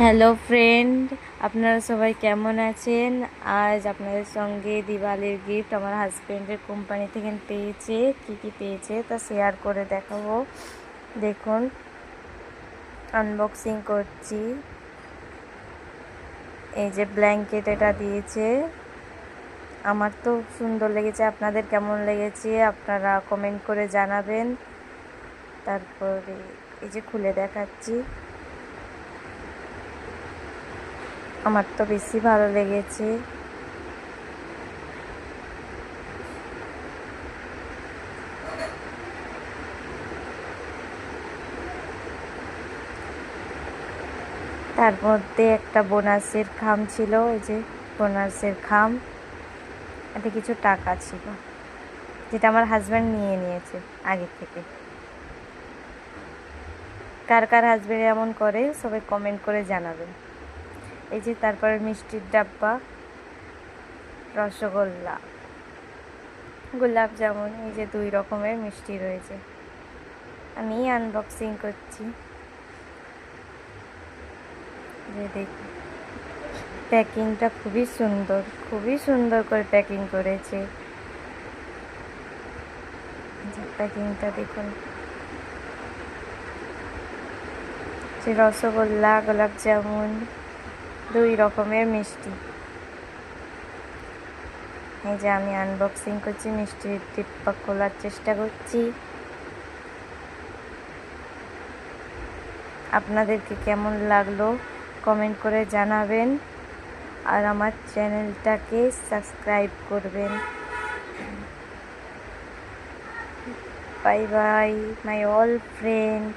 Hello friend, আপনারা সবাই কেমন আছেন? আজ আপনাদের সঙ্গে দিওয়ালির গিফট আমার হাজব্যান্ডের কোম্পানি থেকে পেয়েছে। কি পেয়েছে তা শেয়ার করে দেখাবো। দেখুন, আনবক্সিং করছি। এই যে ব্ল্যাঙ্কেট এটা দিয়েছে, আমার তো সুন্দর লেগেছে। আপনাদের কেমন লেগেছে আপনারা কমেন্ট করে জানাবেন। তারপরে এই যে খুলে দেখাচ্ছি, আমার তো বেশি ভালো লেগেছে। তার মধ্যে একটা বোনাসের খাম ছিল। এই যে বোনাসের খাম, এতে কিছু টাকা ছিল যেটা আমার হাজব্যান্ড নিয়ে নিয়েছে আগে থেকে। কার কার হাজব্যান্ড এমন করে সবাই কমেন্ট করে জানাবেন। এই যে তারপরে মিষ্টির ডাব্বা, রসগোল্লা, গোলাপ জামুন, এই যে 2 রকমের মিষ্টি রয়েছে। আমি আনবক্সিং করছি। যে দেখুন, প্যাকিংটা খুবই সুন্দর করে প্যাকিং করেছে। প্যাকিংটা দেখুন, যে রসগোল্লা, গোলাপ জামুন, 2 রকমের মিষ্টি। এই যে আমি আনবক্সিং করছি, মিষ্টির ডিব্বা খোলার চেষ্টা করছি। আপনাদেরকে কেমন লাগলো কমেন্ট করে জানাবেন, আর আমার চ্যানেলটাকে সাবস্ক্রাইব করবেন। Bye bye my all friend.